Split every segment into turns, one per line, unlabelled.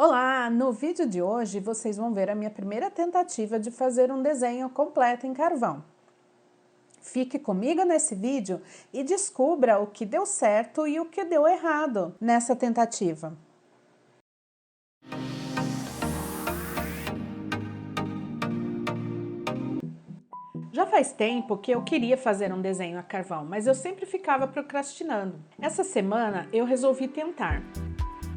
Olá! No vídeo de hoje vocês vão ver a minha primeira tentativa de fazer um desenho completo em carvão. Fique comigo nesse vídeo e descubra o que deu certo e o que deu errado nessa tentativa. Já faz tempo que eu queria fazer um desenho a carvão, mas eu sempre ficava procrastinando. Essa semana eu resolvi tentar.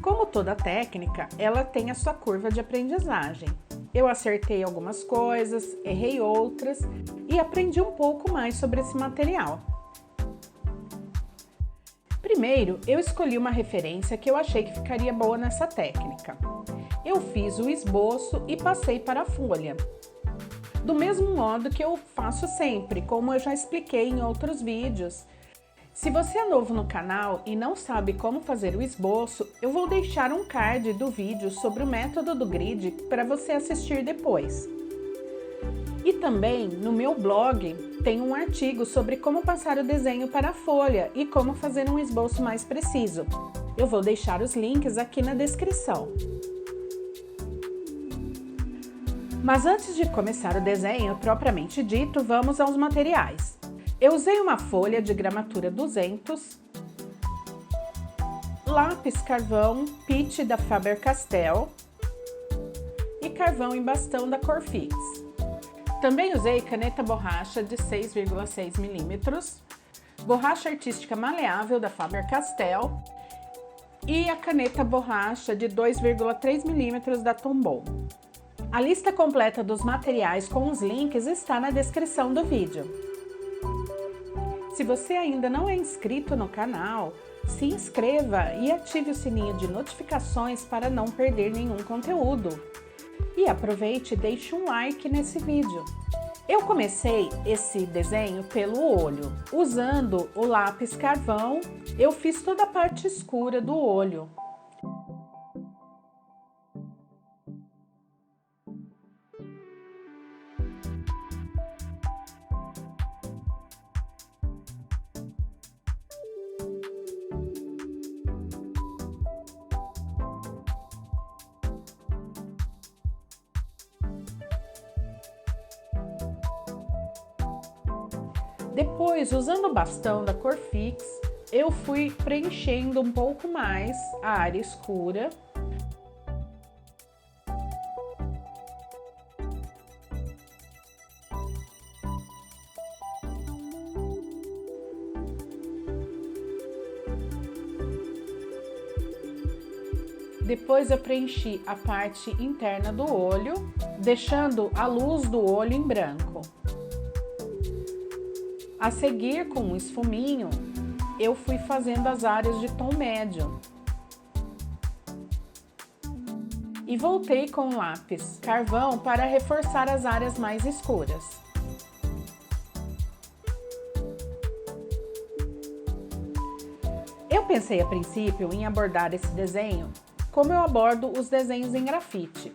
Como toda técnica, ela tem a sua curva de aprendizagem. Eu acertei algumas coisas, errei outras e aprendi um pouco mais sobre esse material. Primeiro, eu escolhi uma referência que eu achei que ficaria boa nessa técnica. Eu fiz o esboço e passei para a folha. Do mesmo modo que eu faço sempre, como eu já expliquei em outros vídeos. Se você é novo no canal e não sabe como fazer o esboço, eu vou deixar um card do vídeo sobre o método do grid para você assistir depois. E também no meu blog tem um artigo sobre como passar o desenho para a folha e como fazer um esboço mais preciso. Eu vou deixar os links aqui na descrição. Mas antes de começar o desenho propriamente dito, vamos aos materiais. Eu usei uma folha de gramatura 200, lápis carvão Pitt da Faber-Castell e carvão em bastão da Corfix. Também usei caneta borracha de 6,6 mm, borracha artística maleável da Faber-Castell e a caneta borracha de 2,3 mm da Tombow. A lista completa dos materiais com os links está na descrição do vídeo. Se você ainda não é inscrito no canal, se inscreva e ative o sininho de notificações para não perder nenhum conteúdo. E aproveite e deixe um like nesse vídeo. Eu comecei esse desenho pelo olho. Usando o lápis carvão, eu fiz toda a parte escura do olho. Depois, usando o bastão da Corfix, eu fui preenchendo um pouco mais a área escura. Depois eu preenchi a parte interna do olho, deixando a luz do olho em branco. A seguir, com um esfuminho, eu fui fazendo as áreas de tom médio. E voltei com o lápis carvão para reforçar as áreas mais escuras. Eu pensei a princípio em abordar esse desenho como eu abordo os desenhos em grafite.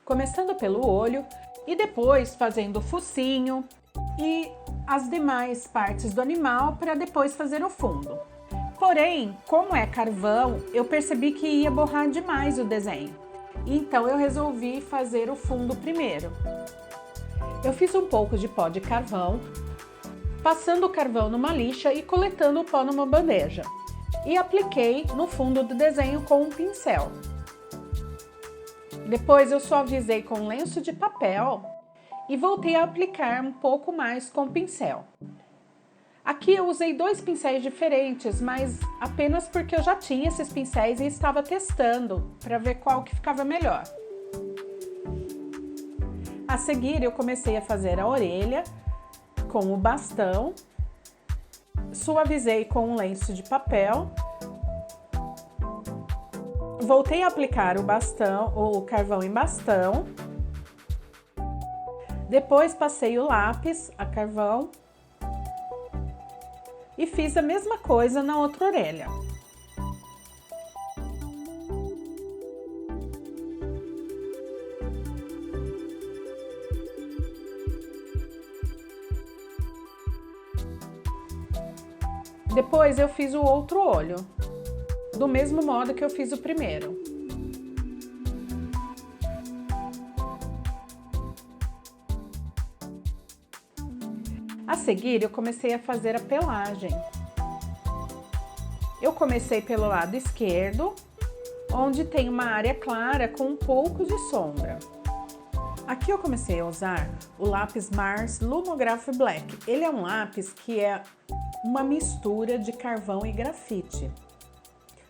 Começando pelo olho e depois fazendo o focinho e as demais partes do animal para depois fazer o fundo. Porém, como é carvão, eu percebi que ia borrar demais o desenho. Então eu resolvi fazer o fundo primeiro. Eu fiz um pouco de pó de carvão, passando o carvão numa lixa e coletando o pó numa bandeja. E apliquei no fundo do desenho com um pincel. Depois eu suavizei com um lenço de papel e voltei a aplicar um pouco mais com o pincel. Aqui eu usei dois pincéis diferentes, mas apenas porque eu já tinha esses pincéis e estava testando para ver qual que ficava melhor. A seguir eu comecei a fazer a orelha com o bastão, suavizei com um lenço de papel, voltei a aplicar o bastão, o carvão em bastão. Depois passei o lápis a carvão e fiz a mesma coisa na outra orelha. Depois eu fiz o outro olho, do mesmo modo que eu fiz o primeiro. A seguir, eu comecei a fazer a pelagem. Eu comecei pelo lado esquerdo, onde tem uma área clara com um pouco de sombra. Aqui eu comecei a usar o lápis Mars Lumograph Black. Ele é um lápis que é uma mistura de carvão e grafite,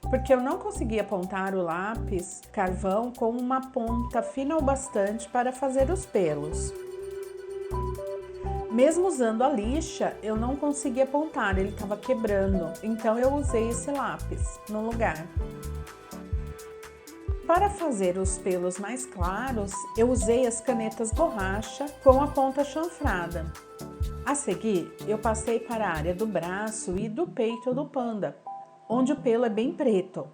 porque eu não consegui apontar o lápis carvão com uma ponta fina o bastante para fazer os pelos. Mesmo usando a lixa, eu não consegui apontar, ele estava quebrando, então eu usei esse lápis no lugar. Para fazer os pelos mais claros, eu usei as canetas borracha com a ponta chanfrada. A seguir, eu passei para a área do braço e do peito do panda, onde o pelo é bem preto.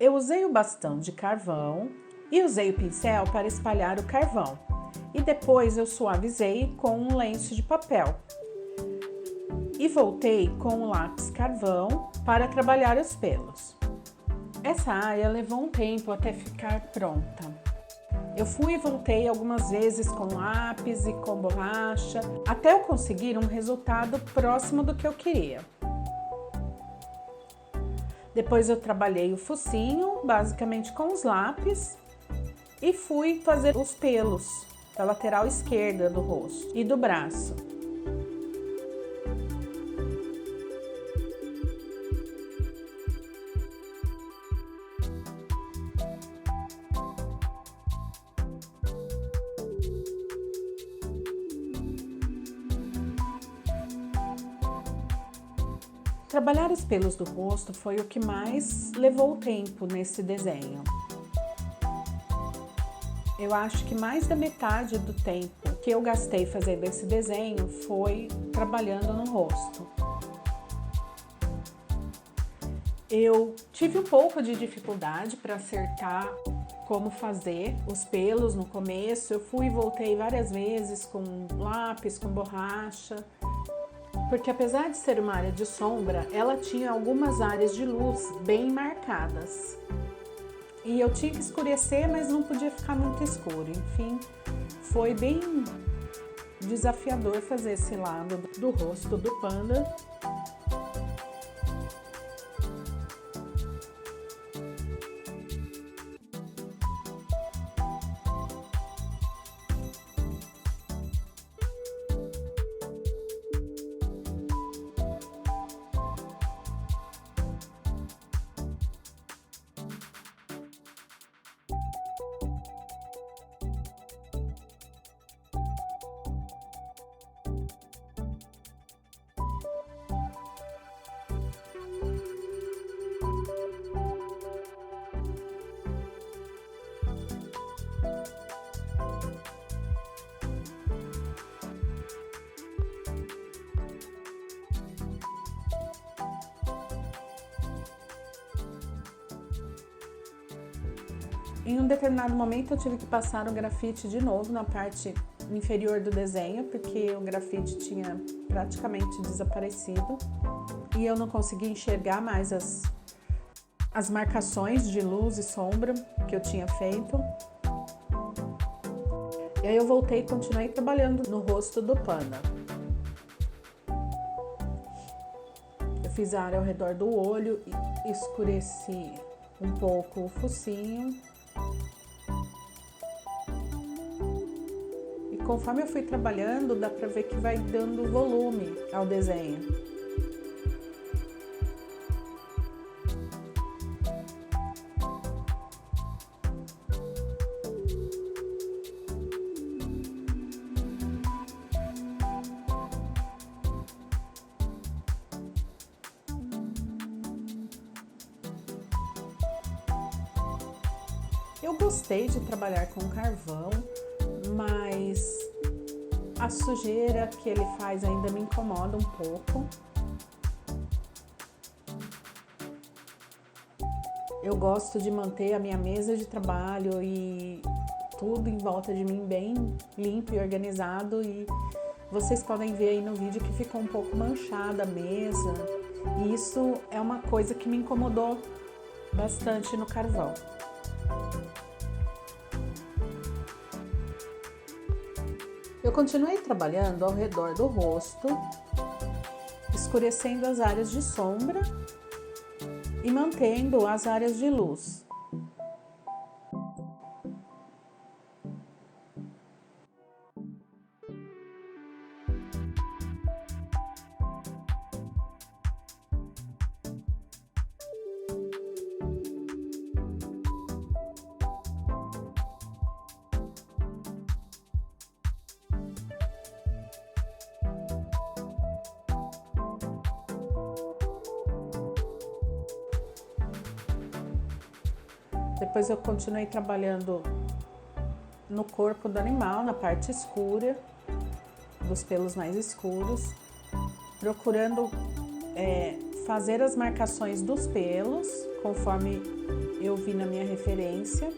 Eu usei o bastão de carvão e usei o pincel para espalhar o carvão. E depois eu suavizei com um lenço de papel. E voltei com o lápis carvão para trabalhar os pelos. Essa área levou um tempo até ficar pronta. Eu fui e voltei algumas vezes com lápis e com borracha, até eu conseguir um resultado próximo do que eu queria. Depois eu trabalhei o focinho, basicamente com os lápis, e fui fazer os pelos da lateral esquerda do rosto e do braço. Trabalhar os pelos do rosto foi o que mais levou tempo nesse desenho. Eu acho que mais da metade do tempo que eu gastei fazendo esse desenho foi trabalhando no rosto. Eu tive um pouco de dificuldade para acertar como fazer os pelos no começo. Eu fui e voltei várias vezes com lápis, com borracha, porque apesar de ser uma área de sombra, ela tinha algumas áreas de luz bem marcadas. E eu tinha que escurecer, mas não podia ficar muito escuro. Enfim, foi bem desafiador fazer esse lado do rosto do panda. Em um determinado momento eu tive que passar o grafite de novo na parte inferior do desenho, porque o grafite tinha praticamente desaparecido e eu não conseguia enxergar mais as marcações de luz e sombra que eu tinha feito. E aí eu voltei e continuei trabalhando no rosto do panda. Eu fiz a área ao redor do olho e escureci um pouco o focinho. E conforme eu fui trabalhando, dá pra ver que vai dando volume ao desenho. Eu gostei de trabalhar com carvão, mas a sujeira que ele faz ainda me incomoda um pouco. Eu gosto de manter a minha mesa de trabalho e tudo em volta de mim bem limpo e organizado, e vocês podem ver aí no vídeo que ficou um pouco manchada a mesa, e isso é uma coisa que me incomodou bastante no carvão. Eu continuei trabalhando ao redor do rosto, escurecendo as áreas de sombra e mantendo as áreas de luz. Depois eu continuei trabalhando no corpo do animal, na parte escura, dos pelos mais escuros, procurando fazer as marcações dos pelos, conforme eu vi na minha referência.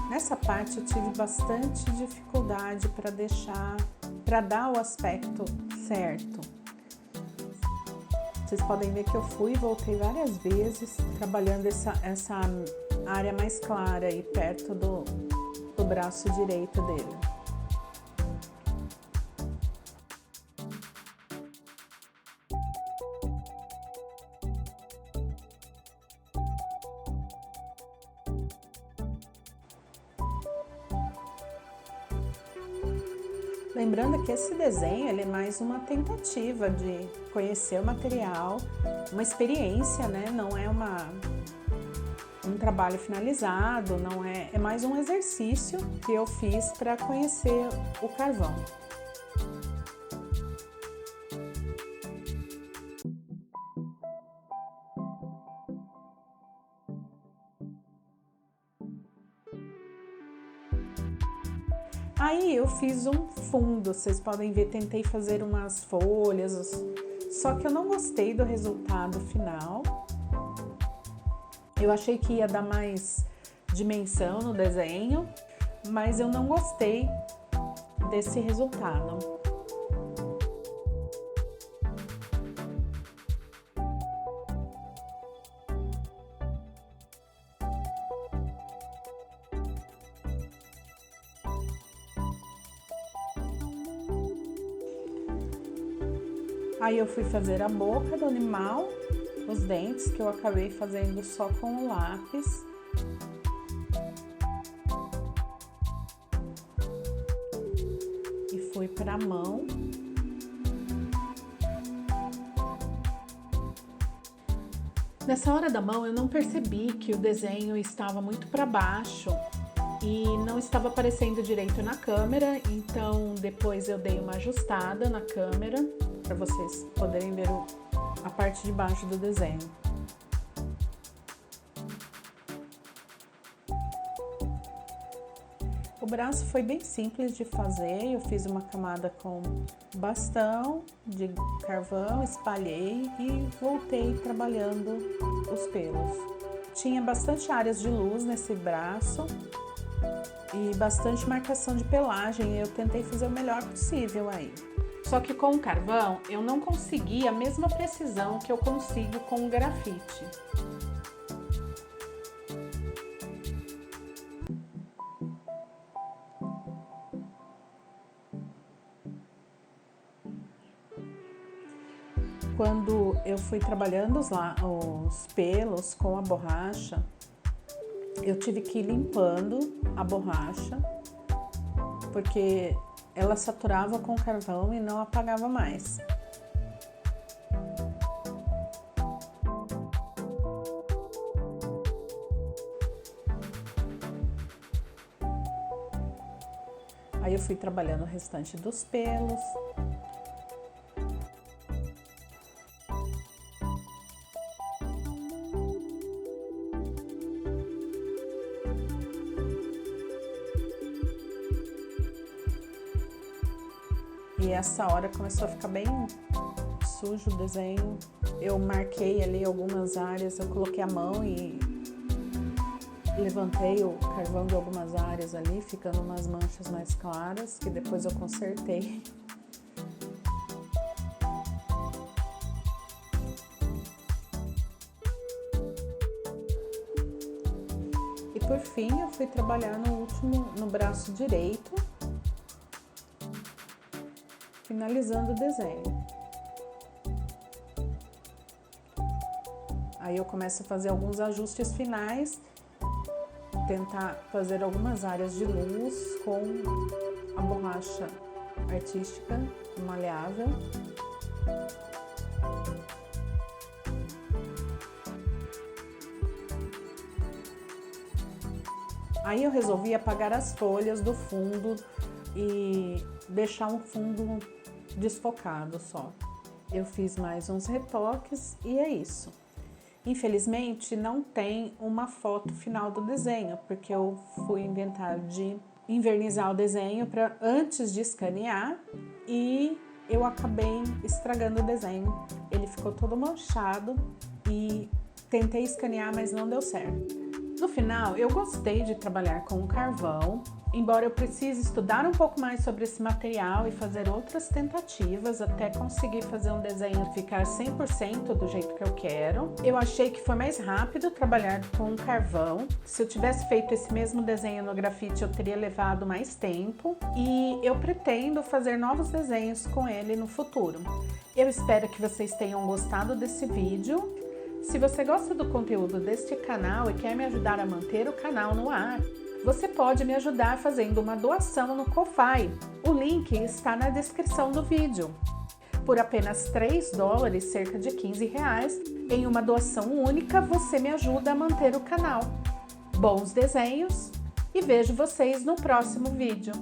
Nessa parte eu tive bastante dificuldade para dar o aspecto certo. Vocês podem ver que eu fui e voltei várias vezes, trabalhando essa área mais clara aí perto do braço direito dele. Lembrando que esse desenho ele é mais uma tentativa de conhecer o material, uma experiência, né? Não é um trabalho finalizado, não é mais um exercício que eu fiz para conhecer o carvão. Aí eu fiz um fundo, vocês podem ver, tentei fazer umas folhas, só que eu não gostei do resultado final. Eu achei que ia dar mais dimensão no desenho, mas eu não gostei desse resultado. Aí eu fui fazer a boca do animal, os dentes, que eu acabei fazendo só com o lápis. E fui para a mão. Nessa hora da mão eu não percebi que o desenho estava muito para baixo e não estava aparecendo direito na câmera, então depois eu dei uma ajustada na câmera para vocês poderem ver a parte de baixo do desenho. O braço foi bem simples de fazer, eu fiz uma camada com bastão de carvão, espalhei e voltei trabalhando os pelos. Tinha bastante áreas de luz nesse braço e bastante marcação de pelagem, eu tentei fazer o melhor possível aí. Só que com o carvão eu não consegui a mesma precisão que eu consigo com o grafite. Quando eu fui trabalhando os pelos com a borracha, eu tive que ir limpando a borracha, porque ela saturava com carvão e não apagava mais. Aí eu fui trabalhando o restante dos pelos. E essa hora começou a ficar bem sujo o desenho. Eu marquei ali algumas áreas, eu coloquei a mão e levantei o carvão de algumas áreas ali, ficando umas manchas mais claras, que depois eu consertei. por fim, eu fui trabalhar no braço direito, finalizando o desenho. Aí eu começo a fazer alguns ajustes finais, tentar fazer algumas áreas de luz com a borracha artística maleável. Aí eu resolvi apagar as folhas do fundo e deixar um fundo desfocado só. Eu fiz mais uns retoques e é isso. Infelizmente não tem uma foto final do desenho, porque eu fui inventar de invernizar o desenho antes de escanear e eu acabei estragando o desenho. Ele ficou todo manchado e tentei escanear, mas não deu certo. No final, eu gostei de trabalhar com o carvão, embora eu precise estudar um pouco mais sobre esse material e fazer outras tentativas até conseguir fazer um desenho ficar 100% do jeito que eu quero. Eu achei que foi mais rápido trabalhar com o carvão. Se eu tivesse feito esse mesmo desenho no grafite, eu teria levado mais tempo e eu pretendo fazer novos desenhos com ele no futuro. Eu espero que vocês tenham gostado desse vídeo. Se você gosta do conteúdo deste canal e quer me ajudar a manter o canal no ar, você pode me ajudar fazendo uma doação no Ko-Fi. O link está na descrição do vídeo. Por apenas $3, cerca de R$15, em uma doação única, você me ajuda a manter o canal. Bons desenhos e vejo vocês no próximo vídeo.